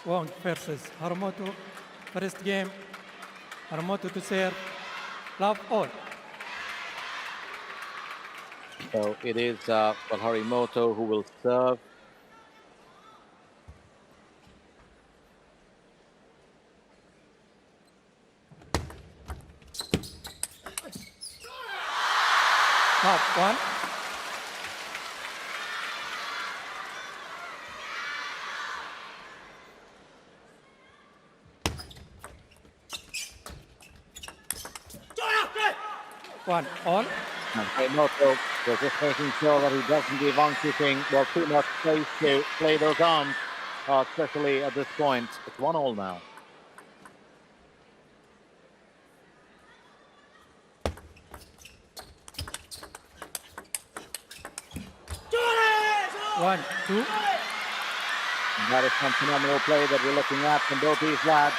Wang versus Harimoto. First game, Harimoto to serve, love all. So it is Harimoto who will serve. Top one. One all. And Harimoto was just making sure that he doesn't give Wang Chuqin too much space to play those arms, especially at this point. It's 1-1 now. One, two. And that is some phenomenal play that we're looking at from both these lads.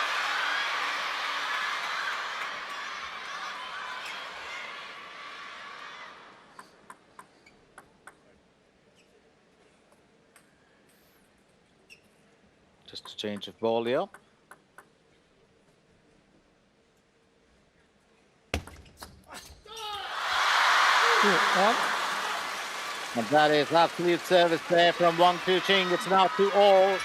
Just a change of ball here. Two all. And that is absolute service there from Wang Chuqin. It's now 2-all.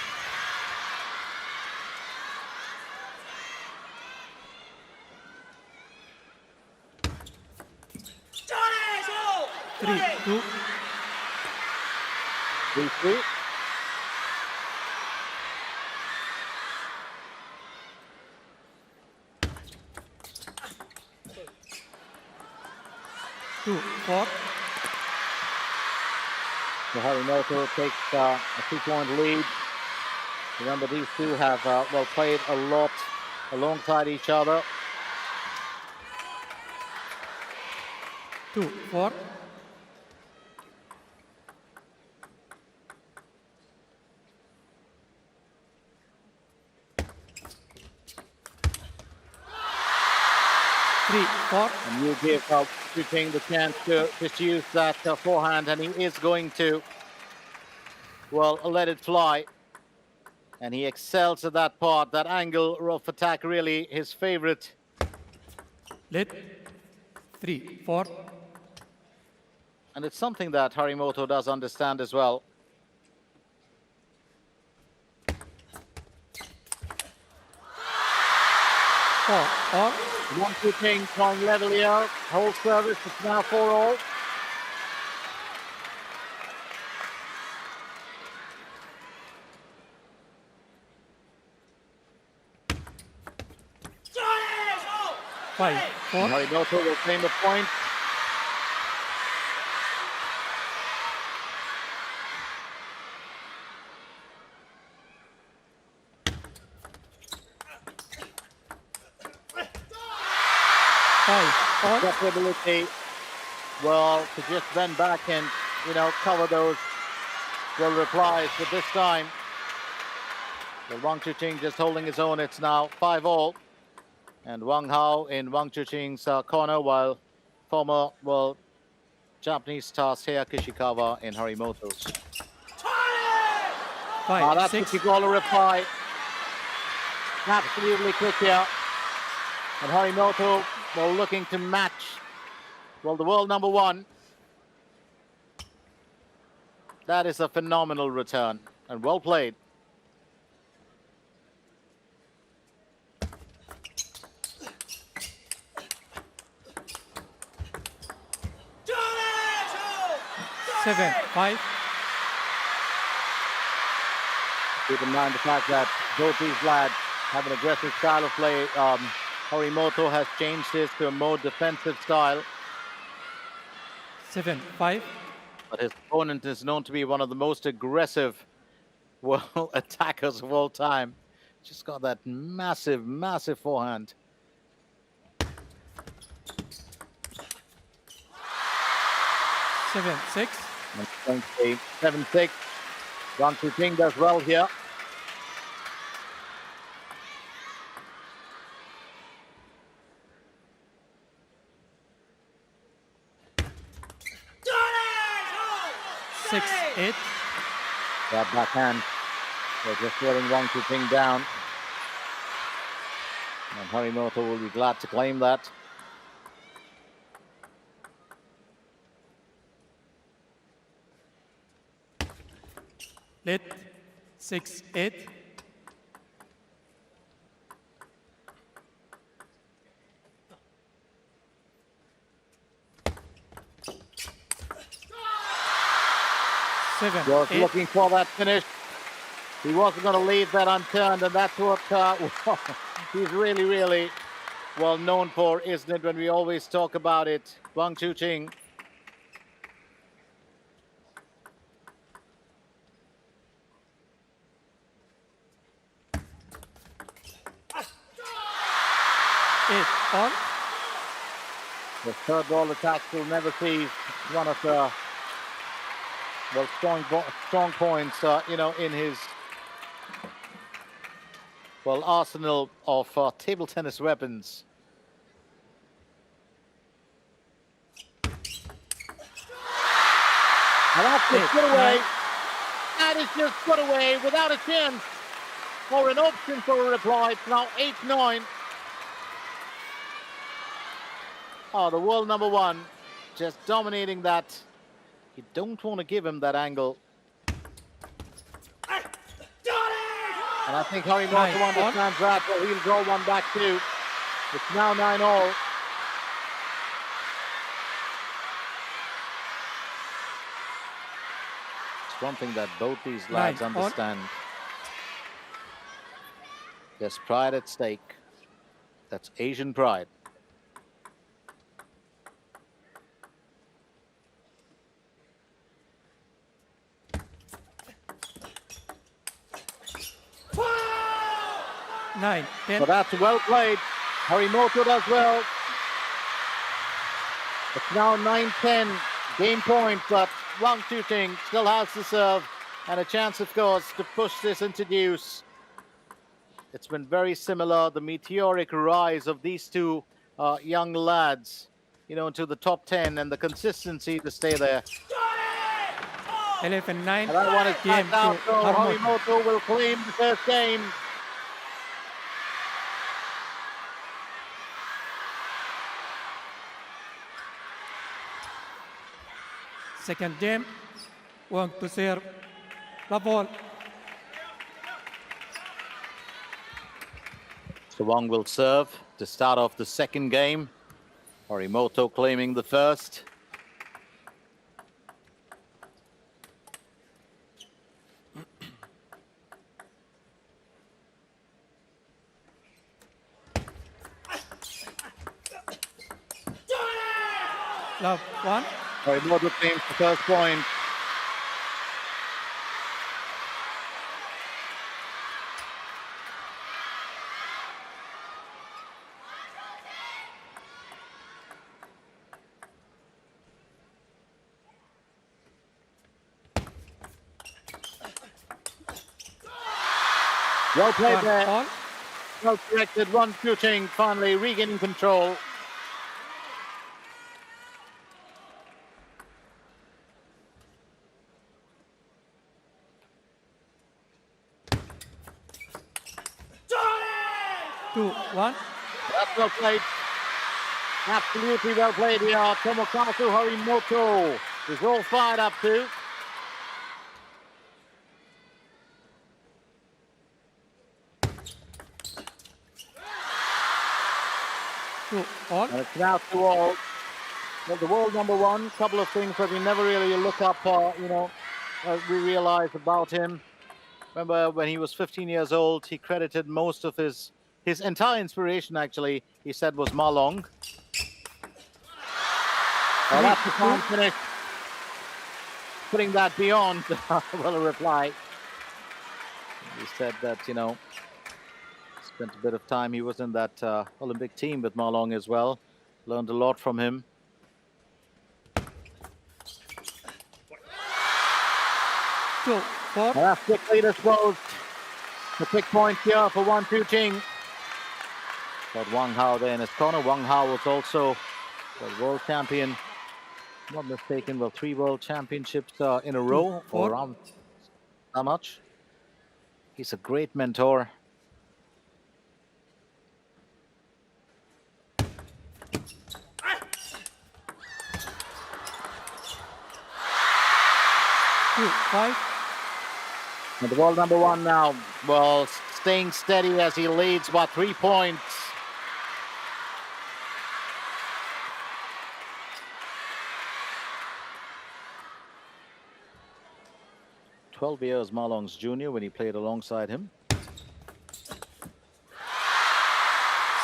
Three, two. 3-3. Two, four. So Harimoto takes a 2-point lead. Remember, these two have played a lot alongside each other. Two, four. Three, four. And you give Chuqin the chance to just use that forehand, and he is going to, let it fly. And he excels at that part, that angle of attack, really his favorite. Let. Three, four. And it's something that Harimoto does understand as well. Four, all. Wang Chuqin going level here. Whole service, it's now 4-all. Five, four. Harimoto will claim the point. Five, all. That ability, to just bend back and, cover those replies. But this time, Wang Chuqin just holding his own. It's now 5-all. And Wang Hao in Wang Chuqin's corner, while former, Japanese star Seiya Kishikawa in Harimoto's. Five, That's six. what you call a reply. Absolutely quick here. And Harimoto, looking to match, the world number one. That is a phenomenal return and well played. Seven, five. Keep in mind the fact that both these lads have an aggressive style of play. Harimoto has changed his to a more defensive style. 7-5. But his opponent is known to be one of the most aggressive attackers of all time. Just got that massive, massive forehand. 7-6. 7-6. Wang Chuqin does well here. Six, eight. That backhand They're just letting Wang Chuqin down. And Harimoto will be glad to claim that. Let 6-8. Was looking for that finish. He wasn't going to leave that unturned, and that's what he's really, really well known for, isn't it? When we always talk about it, Wang Chuqin. On. The third ball attack will never see one of the strong points, in his arsenal of table tennis weapons. And that's just put away. That is just put away without a chance or an option for a reply. It's now 8-9. Oh, the world number one just dominating that. You don't want to give him that angle. And I think Harimoto understands that, so he'll draw one back too. It's now 9-all. It's one thing that both these lads understand. There's pride at stake. That's Asian pride. So that's well played. Harimoto does well. It's now 9-10 game point, but Wang Chuqin still has to serve and a chance, of course, to push this into deuce. It's been very similar, the meteoric rise of these two young lads, into the top 10 and the consistency to stay there. 11-9. And that one is game out, so Harimoto will claim the first game. Second game, Wang to serve. Love ball. So Wang will serve to start off the second game. Harimoto claiming the first. Love one. Harimoto claims the first point. Well played there. Well corrected. Wang Chuqin finally regaining control. One. That's well played. Absolutely well played here. Tomokazu Harimoto is all fired up too. And it's now 2-all. Well, the world number one, couple of things that we never really look up, we realize about him. Remember when he was 15 years old, he credited most of his entire inspiration, actually, he said, was Ma Long. Well, that's the fine finish. Putting that beyond, well, a reply. He said that, spent a bit of time. He was in that Olympic team with Ma Long as well. Learned a lot from him. That's quickly disposed. The pick point here for Wang Chuqin. Got Wang Hao there in his corner. Wang Hao was also the world champion. Not mistaken, 3 world championships in a row, or around how much? He's a great mentor. Two, 5. And the ball number 1 now. Well, staying steady as he leads by 3 points. Years Ma Long's junior when he played alongside him.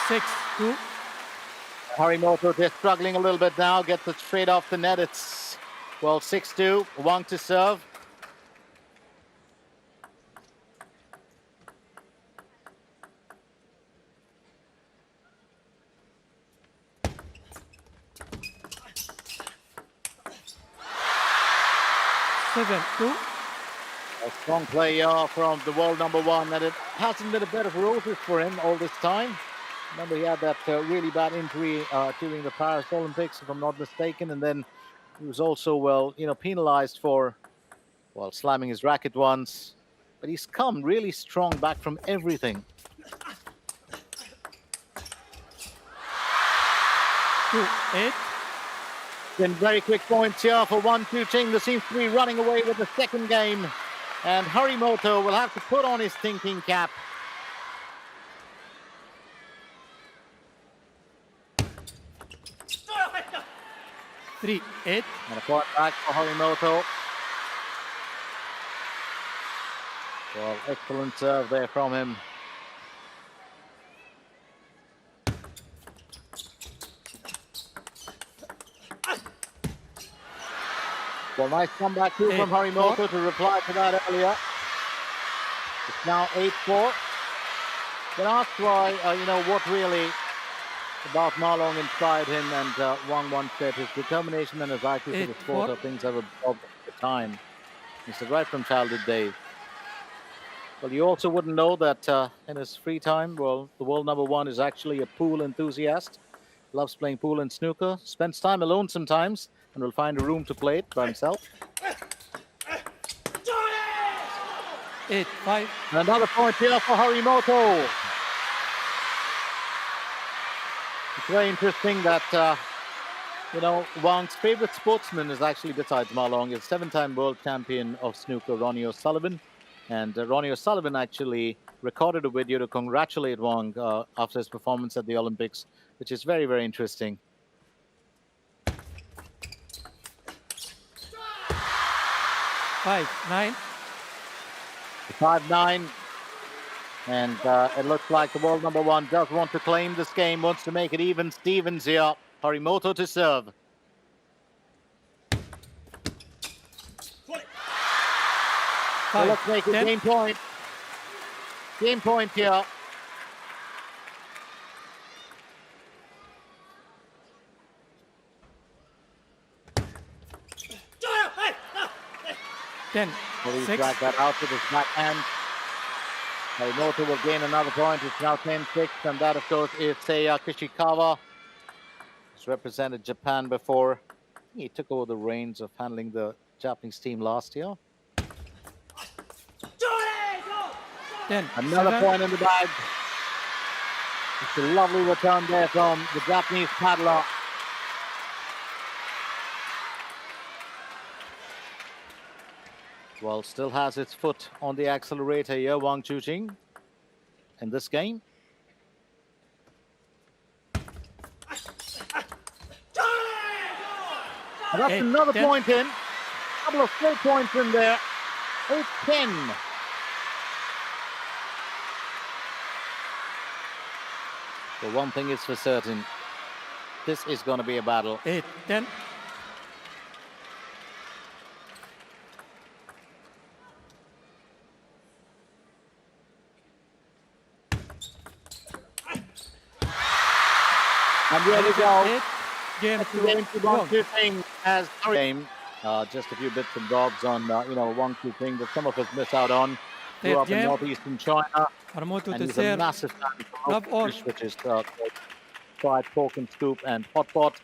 6-2. Harimoto just struggling a little bit now. Gets it straight off the net. It's, well, 6-2. Wang to serve. Seven, 2. A strong play from the world number 1, and it hasn't been a bed of roses for him all this time. Remember, he had that really bad injury during the Paris Olympics, if I'm not mistaken, and then he was also, well, penalized for, well, slamming his racket once. But he's come really strong back from everything. 2-8. Been very quick points here for Wang Chuqin. There seems to be running away with the second game. And Harimoto will have to put on his thinking cap. Three, 8. And a point back for Harimoto. Well, excellent serve there from him. Well, nice comeback too from Harimoto to reply to that earlier. It's now 8-4. Been asked why, what really about Ma Long inspired him, and Wang once said his determination and his IQ for the sport are things ever of the time. He said right from childhood days. Well, you also wouldn't know that in his free time, well, the world number 1 is actually a pool enthusiast. Loves playing pool and snooker. Spends time alone sometimes, and will find a room to play it by himself. 8-5. Another point here for Harimoto. It's very interesting that, Wang's favorite sportsman is actually, besides Ma Long, is 7-time world champion of snooker, Ronnie O'Sullivan. And Ronnie O'Sullivan actually recorded a video to congratulate Wang after his performance at the Olympics, which is very, very interesting. 5-9. 5-9. And it looks like the world number 1 does want to claim this game, wants to make it even Stevens here. Harimoto to serve. So let's make it 10. game point. Game point here. Ten. Well, he's 6. dragged that out with his backhand. Harimoto will gain another point. It's now 10-6, and that, of course, is Seiya Kishikawa. He's represented Japan before. He took over the reins of handling the Japanese team last year. 10. Another 7. point in the bag. It's a lovely return there from the Japanese paddler. Well, still has its foot on the accelerator here, Wang Chuqin, in this game. And that's another 10. point in. A couple of straight points in there. 8-10. Well, one thing is for certain. This is going to be a battle. 8-10. And here we go. Game to Wang Chuqin as game. Just a few bits and bobs on, Wang Chuqin that some of us miss out on. Grew up in northeastern China. Harimoto And to he's a serve. massive fan of Love all. fish, which is fried pork and scoop and hot pot.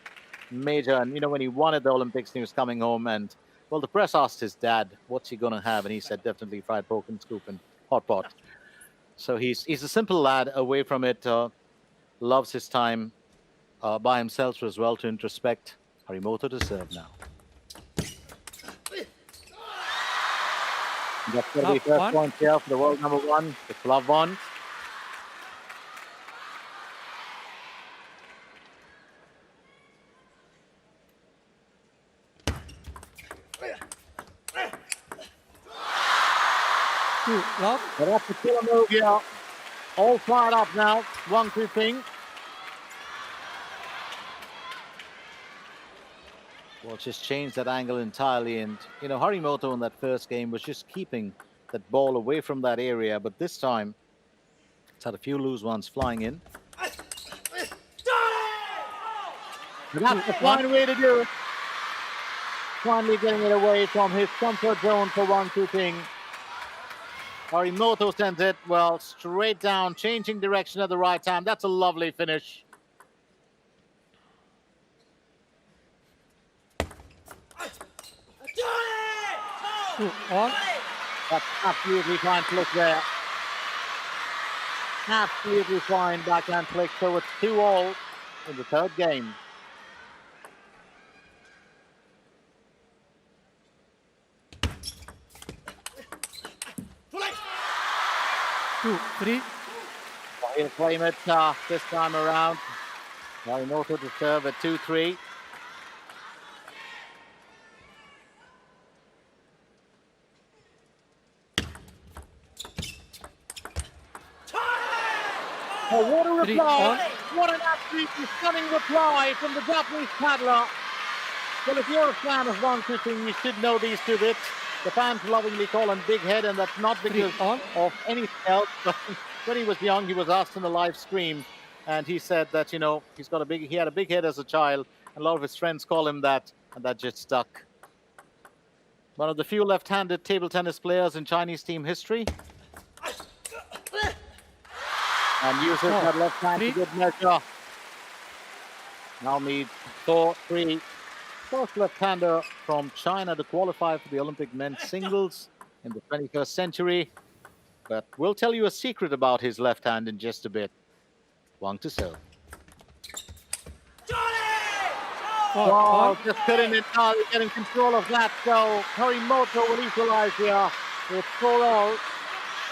Major. And, when he won at the Olympics, he was coming home and, well, the press asked his dad, what's he going to have? And he said, definitely fried pork and scoop and hot pot. So he's a simple lad away from it. Loves his time by himself as well to introspect. Harimoto to serve now. That's going to be first point here for the world number one. It's love one. Love. But that's the killer move here. All fired up now. Wang Chuqin. Well, just changed that angle entirely. And, you know, Harimoto in that first game was just keeping that ball away from that area. But this time, it's had a few loose ones flying in. And that's a fine way to do it. Finally getting it away from his comfort zone for Wang Chuqin. Harimoto sends it, well, straight down, changing direction at the right time. That's a lovely finish. That's absolutely fine flick there. Absolutely fine backhand flick. So it's 2-all in the third game. 2-3. He'll claim it this time around. Harimoto to serve at 2-3. Oh, what a reply! What an absolutely stunning reply from the Japanese paddler. Well, if you're a fan of Wang Chuqin, you should know these two bits. The fans lovingly call him Big Head, and that's not because of anything else. But when he was young, he was asked in a live stream, and he said that, you know, he had a big head as a child, and a lot of his friends call him that, and that just stuck. One of the few left-handed table tennis players in Chinese team history. And uses that left hand to good measure. Now needs 4-3. First left-hander from China to qualify for the Olympic men's singles in the 21st century. But we'll tell you a secret about his left hand in just a bit. Wang to serve. Oh, just couldn't entirely getting control of that. So Harimoto will equalize here. It's 4-all.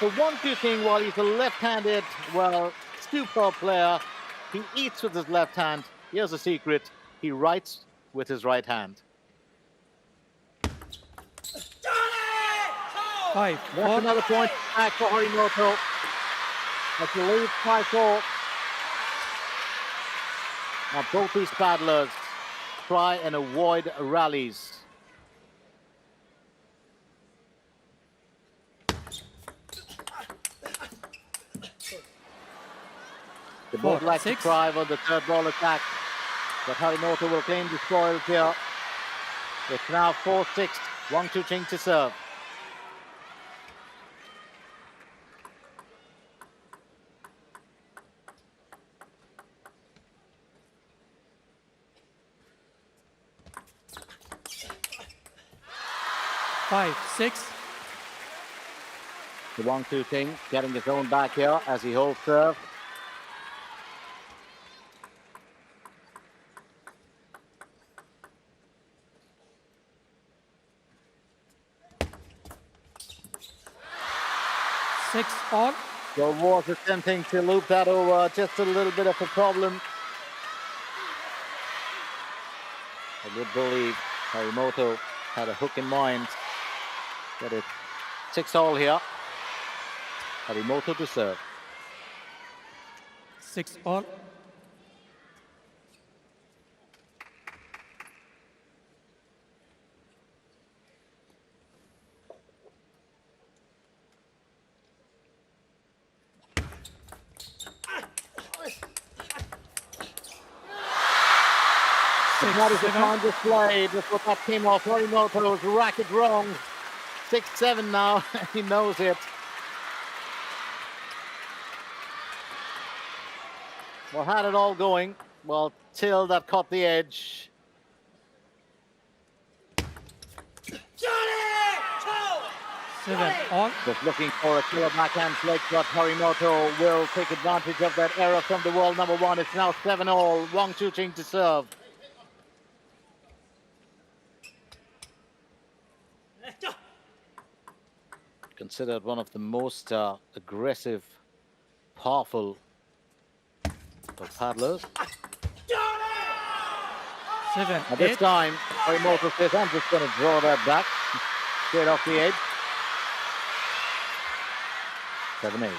So Wang Chuqin, while he's a left-handed, well, superb player, he eats with his left hand. Here's a secret. He writes with his right hand. 5-4. That's another point back for Harimoto. That's the lead 5-4. Now both these paddlers try and avoid rallies. They both like to try for the third ball attack, but Harimoto will claim the spoils here. It's now 4-6. Wang Chuqin to serve. Five, 6. The Wang Chuqin getting his own back here as he holds serve. On. So was attempting to loop that over, just a little bit of a problem. I would believe Harimoto had a hook in mind. But it's 6-all here. Harimoto to serve. 6-all. That is a fine display. Just what that came off Harimoto's racket wrong. 6-7 now. He knows it. Well, had it all going. Well, till that caught the edge. 7-all. Just looking for a killer backhand flick, but Harimoto will take advantage of that error from the world number one. It's now 7-all. Wang Chuqin to serve. Considered one of the most aggressive, powerful of paddlers. 7-8. At this time, Harimoto says, I'm just going to draw that back. Straight off the edge. 7-8.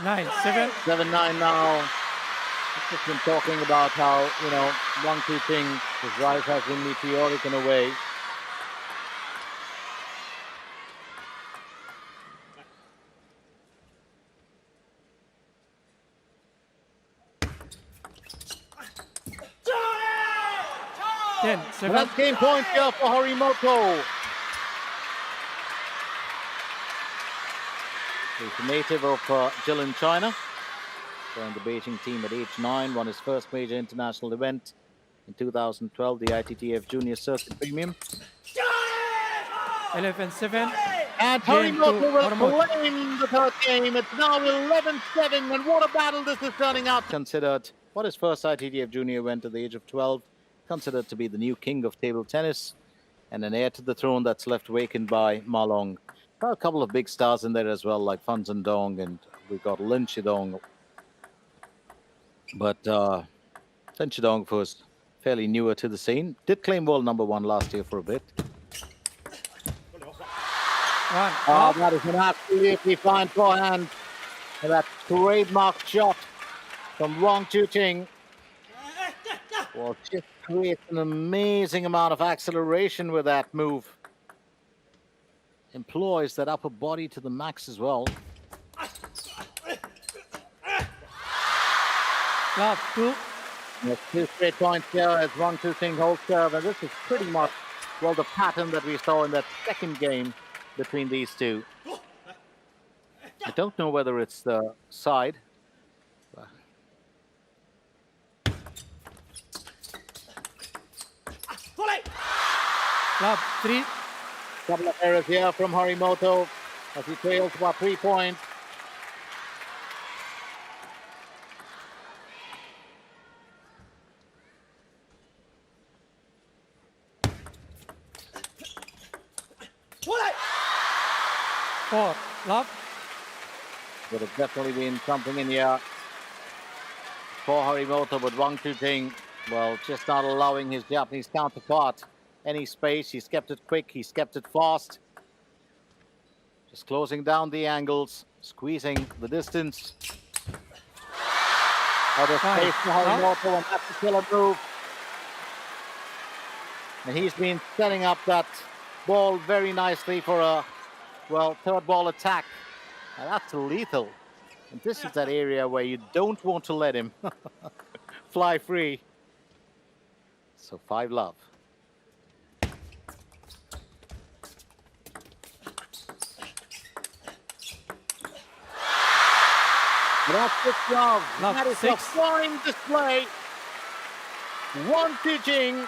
Nine, 7. 7-9 now. I've just been talking about how, Wang Chuqin, his rise has been meteoric in a way. Ten, And 7. that's game point here for Harimoto. He's a native of Jilin, China. Joined the Beijing team at age 9, won his first major international event in 2012, the ITTF Junior Circuit Premium. 11-7. And Game Harimoto to will Harimoto. claim the third game. It's now 11-7, and what a battle this is turning out. Considered what his first ITTF Junior event at the age of 12, considered to be the new king of table tennis, and an heir to the throne that's left vacant by Ma Long. Got a couple of big stars in there as well, like Fan Zhendong, and we've got Lin Shidong. But Lin Shidong was fairly newer to the scene. Did claim world number one last year for a bit. 1 Oh, off. that is an absolutely fine forehand. And that trademark shot from Wang Chuqin. Well, just creates an amazing amount of acceleration with that move. Employs that upper body to the max as well. Love, 2. There's 2 straight points here as Wang Chuqin holds serve. And this is pretty much, well, the pattern that we saw in that second game between these two. I don't know whether it's the side. Love, 3. Couple of errors here from Harimoto as he trails by 3 points. Four, love. Would have definitely been something in here for Harimoto, but Wang Chuqin, well, just not allowing his Japanese counterpart any space. He's kept it quick, he's kept it fast. Just closing down the angles, squeezing the distance. Out of space for Harimoto, and that's a killer move. And he's been setting up that ball very nicely for a, well, third ball attack. And that's lethal. And this is that area where you don't want to let him fly free. So 5 love. And that's 6 love. Love, That is 6. a fine display. Wang Chuqin,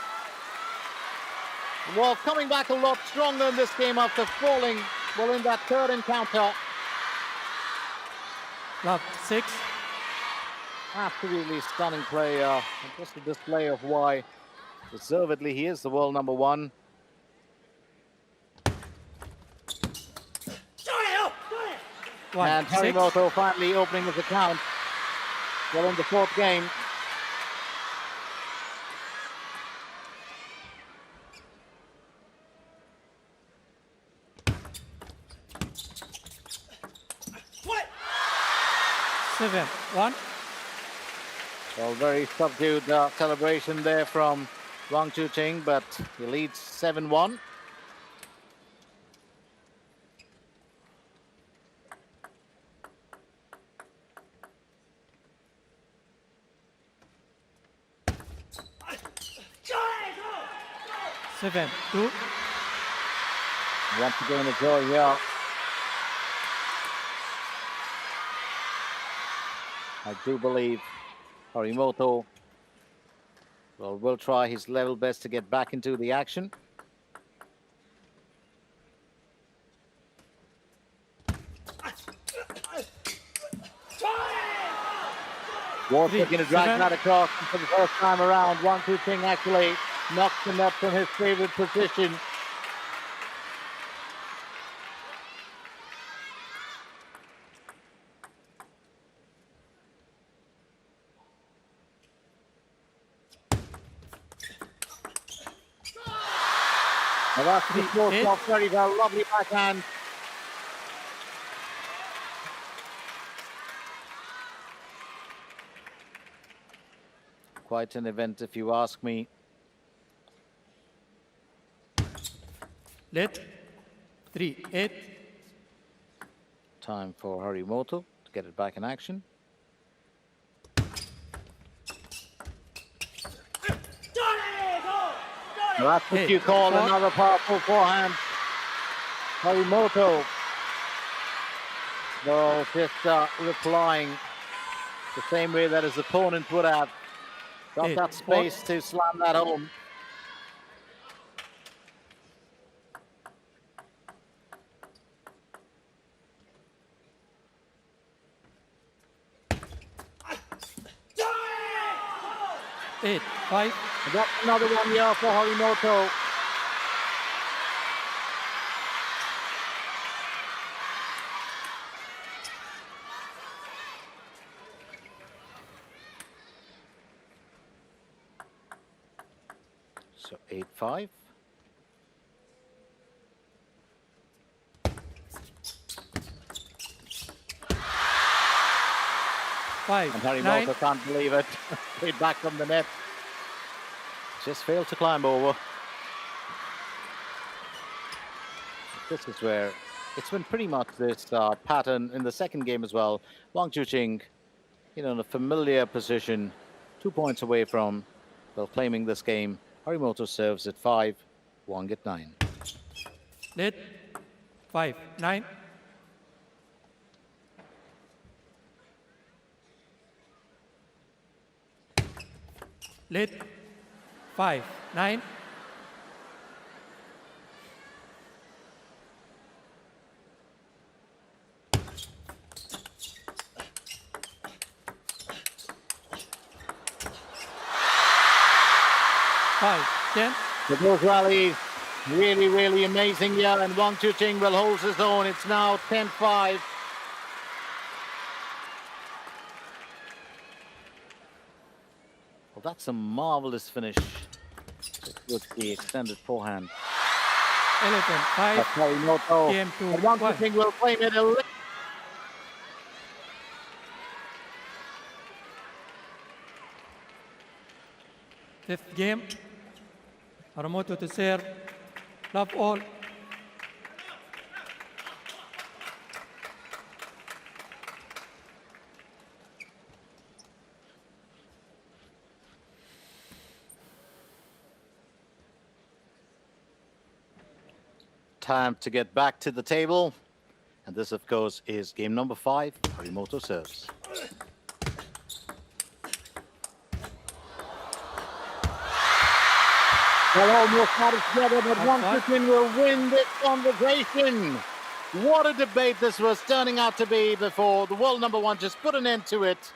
well, coming back a lot stronger in this game after falling, well, in that third encounter. Love, 6. Absolutely stunning play. Just a display of why deservedly he is the world number one. And 6. Harimoto finally opening his account. Well, in the 4th game. Seven, 1. Well, very subdued celebration there from Wang Chuqin, but he leads 7-1. Seven, 2. Once again, a joy here I do believe Harimoto will try his level best to get back into the action. Was looking to drag that across for the first time around. Wang Chuqin actually knocks the net from his favorite position. Now that's the score off very well. Lovely backhand. Quite an event, if you ask me. Let 3-8. Time for Harimoto to get it back in action. Now that's what you call another powerful forehand. Harimoto, though, just replying the same way that his opponent would have. Got that space to slam that home. Eight, 5. And that's another one here for Harimoto. So 8-5. And Harimoto can't believe it. Straight back from the net. Just failed to climb over. This is where it's been pretty much this pattern in the second game as well. Wang Chuqin, in a familiar position, 2 points away from claiming this game. Harimoto serves at 5, Wang at 9. Let 5-9. Let 5-9. So those rallies really, really amazing here, and Wang Chuqin will hold his own. It's now 10-5. Well, that's a marvelous finish with the extended forehand. 11-5. Harimoto. And Wang Chuqin will claim it. Fifth game. Harimoto to serve. Love all. Time to get back to the table. And this, of course, is game number 5. Harimoto serves. Well, almost got it together, but Wang Chuqin will win this conversation. What a debate this was turning out to be before the world number 1 just put an end to it.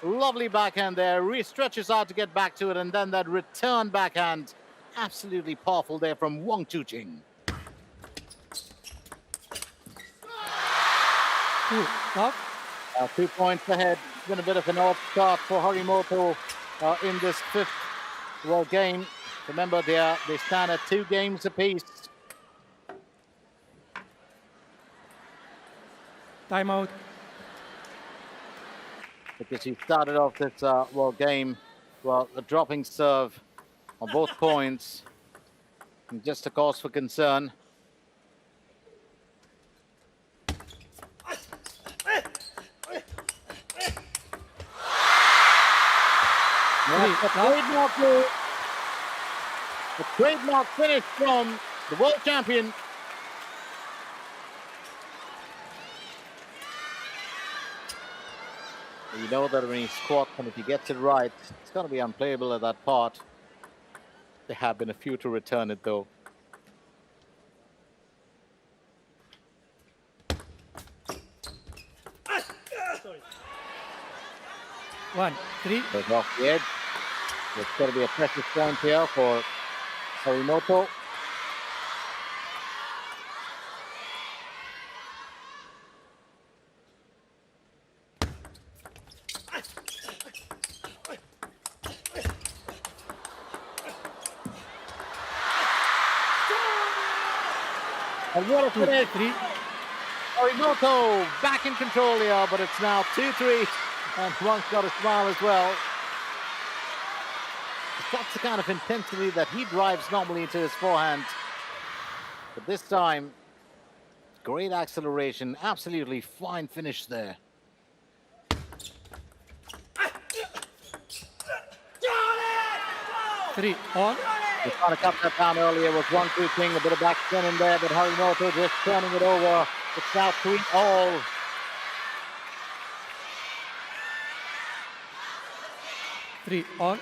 Lovely backhand there, stretches out to get back to it, and then that return backhand. Absolutely powerful there from Wang Chuqin. 2 points ahead. It's been a bit of an odd start for Harimoto in this 5th game. Remember, they stand at 2 games apiece. Timeout. Because he started off this game, a dropping serve on both points. And just a cause for concern. A trademark finish from the world champion. You know that when he squats and if he gets it right, it's going to be unplayable at that part. There have been a few to return it though. One, three. Goes off the edge. It's going to be a precious point here for Harimoto. And what a finish! Three. Harimoto back in control here, but it's now 2-3, and Wang's got a smile as well. That's the kind of intensity that he drives normally into his forehand. But this time, great acceleration, absolutely fine finish there. Three. On. He trying to cut that down earlier with 1-2 thing, a bit of back spin in there, but Harimoto just turning it over. It's now 3-all. Three. On.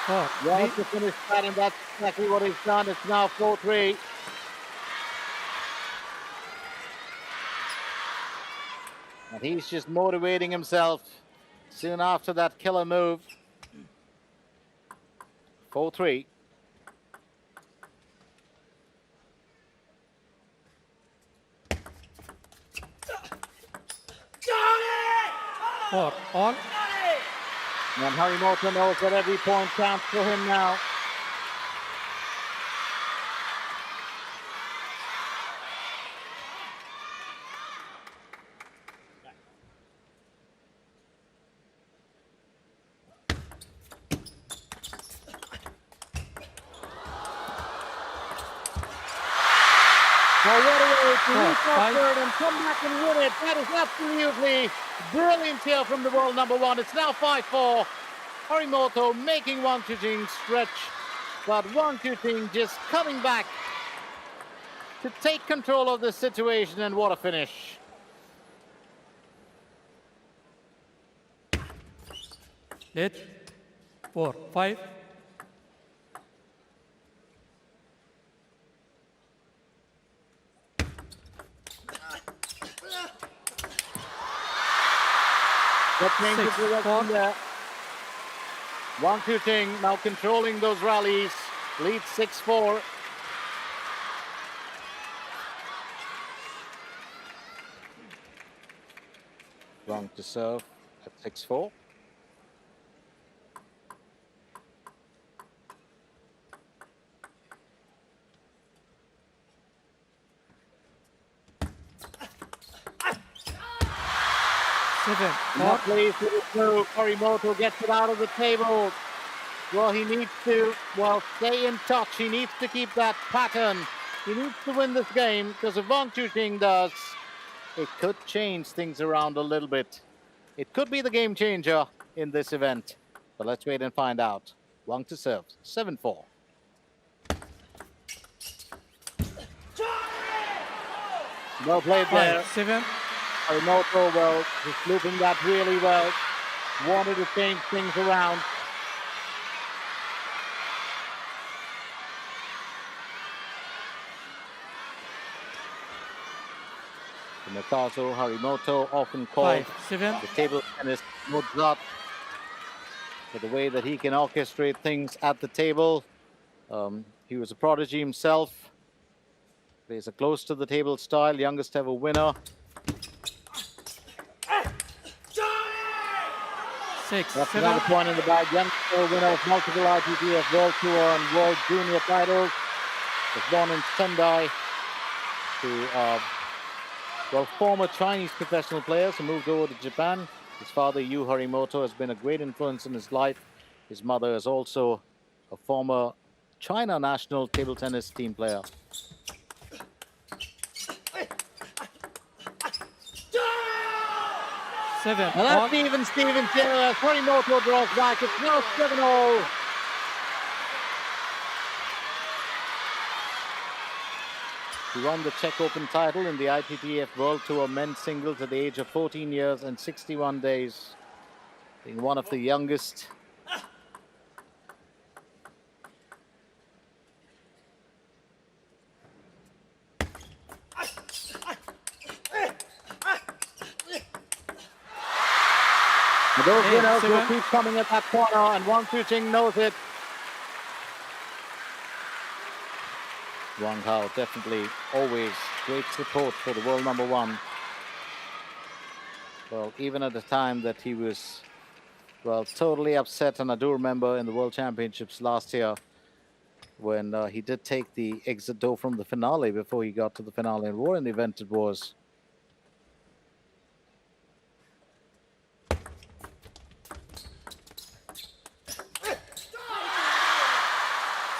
Four. Well, Three. to finish that, and that's exactly what he's done. It's now 4-3. And he's just motivating himself soon after that killer move. 4-3. Four. On. And Harimoto knows that every point counts for him now. Now what a way to reach upward and come back and win it. That is absolutely brilliant here from the world number one. It's now 5-4. Harimoto making Wang Chuqin stretch, but Wang Chuqin just coming back to take control of the situation, and what a finish. Let. 4. 5. That changes 6, the direction 4. there. Wang Chuqin now controlling those rallies, leads 6-4. Wang to serve at 6-4. Seven. Not 4. pleased with his move. Harimoto gets it out of the table. Well, he needs to, stay in touch. He needs to keep that pattern. He needs to win this game, because if Wang Chuqin does, it could change things around a little bit. It could be the game changer in this event. But let's wait and find out. Wang to serve. 7-4. Well played there. 5. 7. Harimoto, just looping that really well. Wanted to change things around. Tomokazu, Harimoto, often called 5. 7. the table tennis Mozart, for the way that he can orchestrate things at the table. He was a prodigy himself. Plays a close to the table style, youngest ever winner. 6. That's 7. another point in the bag. Youngster winner of multiple ITTF World Tour and World Junior titles. Was born in Sendai to former Chinese professional players who moved over to Japan. His father, Yu Harimoto, has been a great influence in his life. His mother is also a former China national table tennis team player. 7 And all. that's even Stevens here as Harimoto draws back. It's now 7-all. He won the Czech Open title in the ITTF World Tour men's singles at the age of 14 years and 61 days, being one of the youngest. And those winners will keep coming at that corner, and Wang Chuqin knows it. Wang Hao definitely always great support for the world number one. Well, even at the time that he was, well, totally upset, and I do remember in the World Championships last year when he did take the exit door from the finale before he got to the finale, and what an event it was.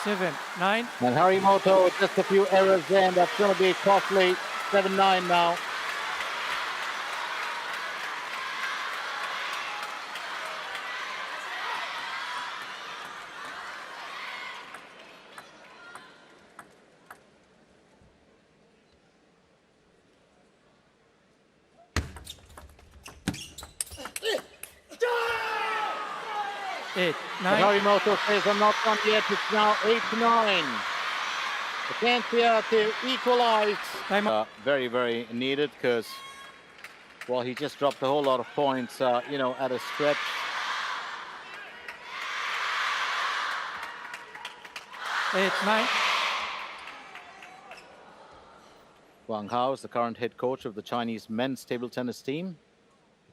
Seven, 9. And Harimoto, just a few errors there, and that's going to be costly. 7-9 now. Eight, 9. Harimoto says I'm not done yet. It's now 8-9. A chance here to equalize. Very, very needed because, well, he just dropped a whole lot of points, you know, at a stretch. Eight, 9. Wang Hao is the current head coach of the Chinese men's table tennis team.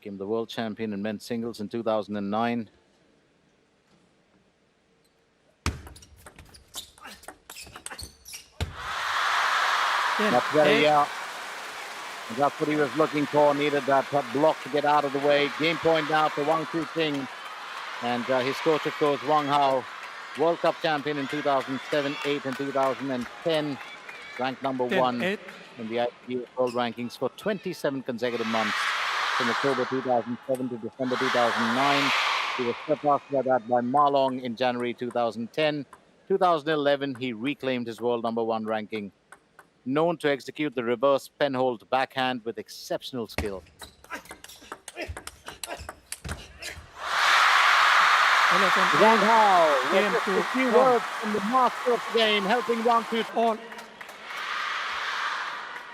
Became the world champion in men's singles in 2009. That's very, that's what he was looking for. Needed that block to get out of the way. Game point now for Wang Chuqin. And his coach, of course, Wang Hao, World Cup champion in 2007, 8, and 2010. Ranked number 1 in the ITTF World Rankings for 27 consecutive months. From October 2007 to December 2009. He was surpassed by that by Marlong in January 2010. 2011, he reclaimed his world number 1 ranking. Known to execute the reverse penhold backhand with exceptional skill. Wang Hao, just a few words from the master of the game, helping Wang Chuqin.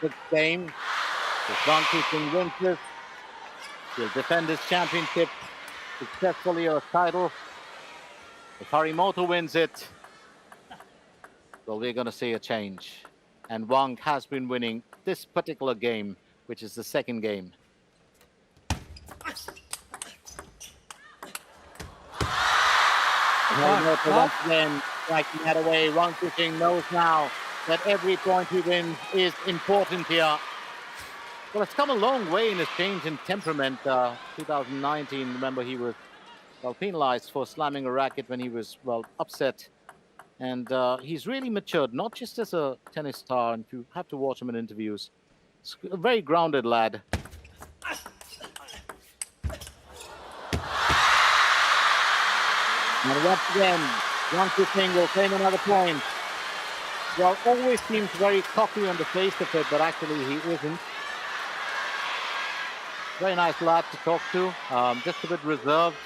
Good game. If Wang Chuqin wins this, he'll defend his championship successfully, or title. If Harimoto wins it, well, we're going to see a change. And Wang has been winning this particular game, which is the second game. Harimoto once again striking that away. Wang Chuqin knows now that every point he wins is important here. Well, it's come a long way in his change in temperament. 2019, remember, he was, well, penalized for slamming a racket when he was, well, upset. And he's really matured, not just as a tennis star. And if you have to watch him in interviews, he's a very grounded lad. And once again, Wang Chuqin will claim another point. Well, always seems very cocky on the face of it, but actually he isn't. Very nice lad to talk to, just a bit reserved.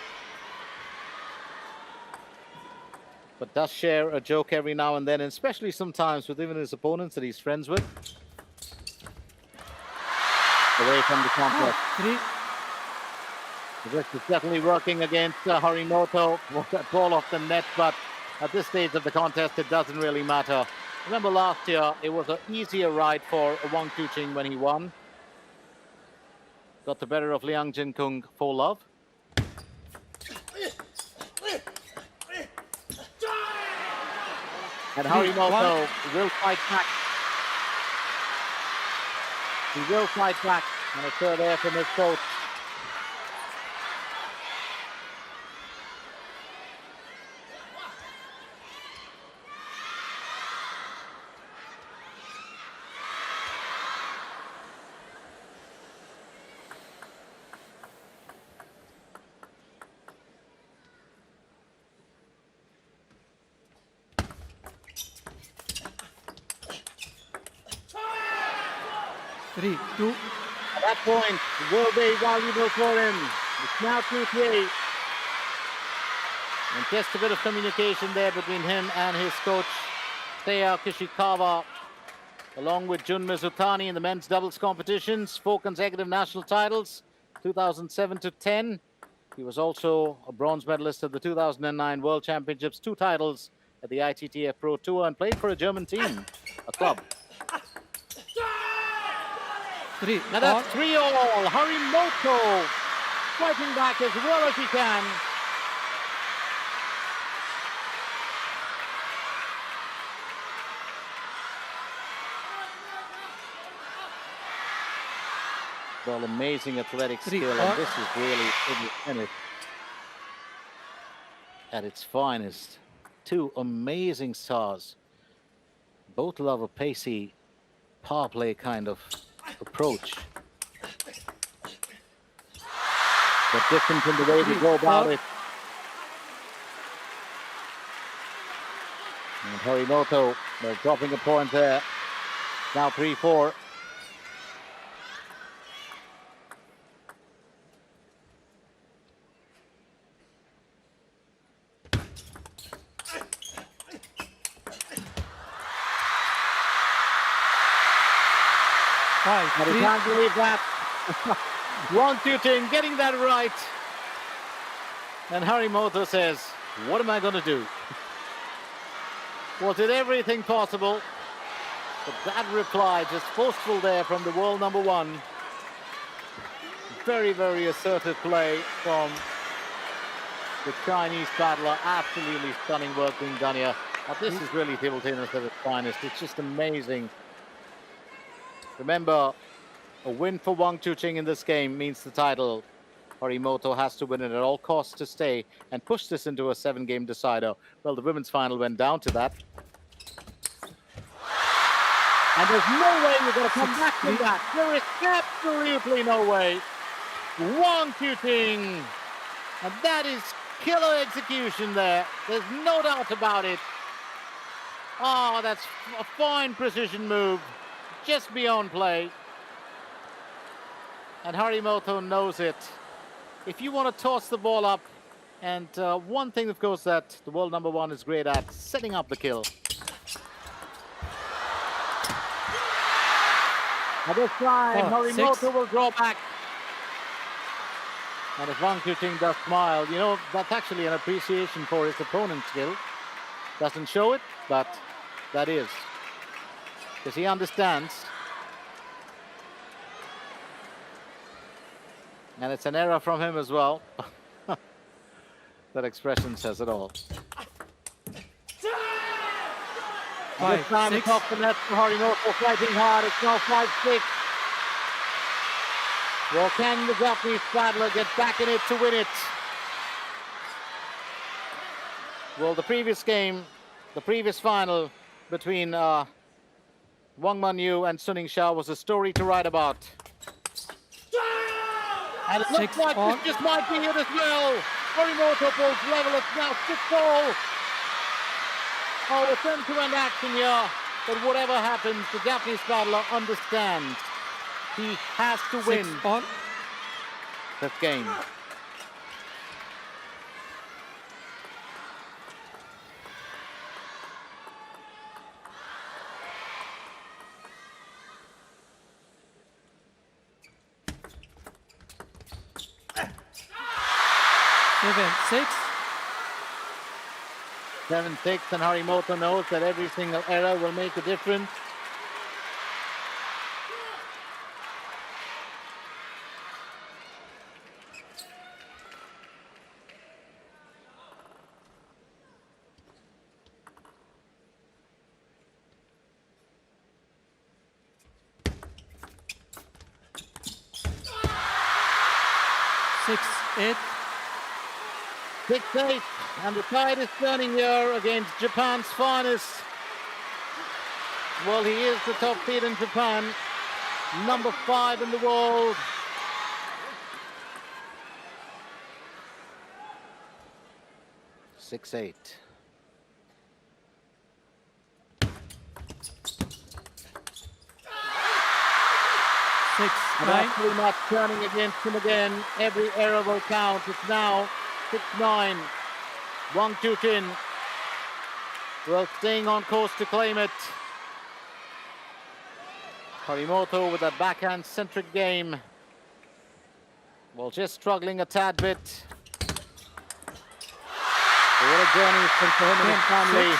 But does share a joke every now and then, and especially sometimes with even his opponents that he's friends with. Away from the contest. This is definitely working against Harimoto. That ball off the net, but at this stage of the contest, it doesn't really matter. Remember last year, it was an easier ride for Wang Chuqin when he won. Got the better of Liang Jinkung for love. And Harimoto will fight back. He will fight back. And a third air from his coach. 3-2. At that point will be valuable for him. It's now 2-3. And just a bit of communication there between him and his coach, Seiya Kishikawa, along with Jun Mizutani in the men's doubles competitions, 4 consecutive national titles, 2007 to 10. He was also a bronze medalist at the 2009 World Championships, 2 titles at the ITTF Pro Tour, and played for a German team, a club. 3 Now that's 3-all. Harimoto fighting back as well as he can. Well, amazing athletic skill, and this is really tennis at its finest. 2 amazing stars. Both love a pacey power play kind of approach, but different in the way they go about it. And Harimoto, they're dropping a point there. Now 3-4. But he can't believe that. Wang Chuqin getting that right. And Harimoto says, what am I going to do? Well, did everything possible. But that reply, just forceful there from the world number 1. Very, very assertive play from the Chinese battler. Absolutely stunning work being done here. But this is really table tennis at its finest. It's just amazing. Remember, a win for Wang Chuqin in this game means the title. Harimoto has to win it at all costs to stay and push this into a 7-game decider. Well, the women's final went down to that. And there's no way you're going to come back from that. There is absolutely no way. Wang Chuqin. And that is killer execution there. There's no doubt about it. Oh, that's a fine precision move. Just beyond play. And Harimoto knows it. If you want to toss the ball up, and one thing, of course, that the world number 1 is great at, setting up the kill. At this time, Harimoto will draw back. And if Wang Chuqin does smile, you know, that's actually an appreciation for his opponent's skill. Doesn't show it, but that is. Because he understands. And it's an error from him as well. That expression says it all. This time it's off the net for Harimoto, fighting hard. It's now 5-6. Well, can the Japanese battler get back in it to win it? Well, the previous game, the previous final between Wang Manyu and Suning Shao was a story to write about. And it looks like this just might be it as well. Harimoto pulls level. It's now 6-all. Oh, it's end-to-end action here. But whatever happens, the Japanese battler understands. He has to win this game. Seven, 7-6, and Harimoto knows that every single error will make a difference. Six, 8. 6-8, and the tide is turning here against Japan's finest. Well, he is the top seed in Japan, number 5 in the world. Six, 8. 6, And 9. that's pretty much turning against him again. Every error will count. It's now 6-9. Wang Chuqin well, staying on course to claim it. Harimoto with a backhand-centric game. Well, just struggling a tad bit. So what a journey it's been for him and his family.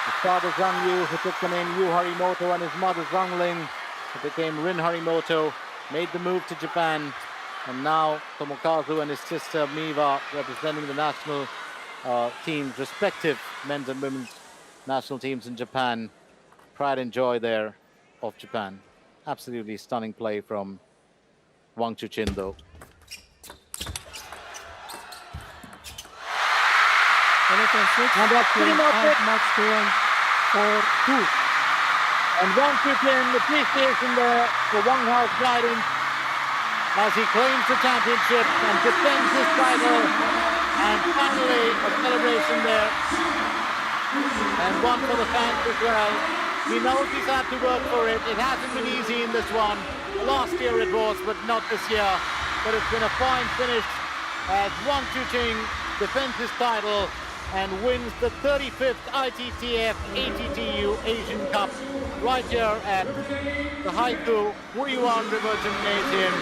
His father Zhang Yu, who took the name Yu Harimoto, and his mother Zhang Ling, who became Rin Harimoto, made the move to Japan. And now Tomokazu and his sister Miwa representing the national teams, respective men's and women's national teams in Japan. Pride and joy there of Japan. Absolutely stunning play from Wang Chuqin though. And that's pretty much it. Match point for 2. And Wang Chuqin, appreciation there for Wang Hao's guidance as he claims the championship and defends his title. And finally, a celebration there. And one for the fans as well. He knows he's had to work for it. It hasn't been easy in this one. Last year it was, but not this year. But it's been a fine finish as Wang Chuqin defends his title and wins the 35th ITTF-ATTU Asian Cup right here at the Haikou Wuyuan River Gymnasium.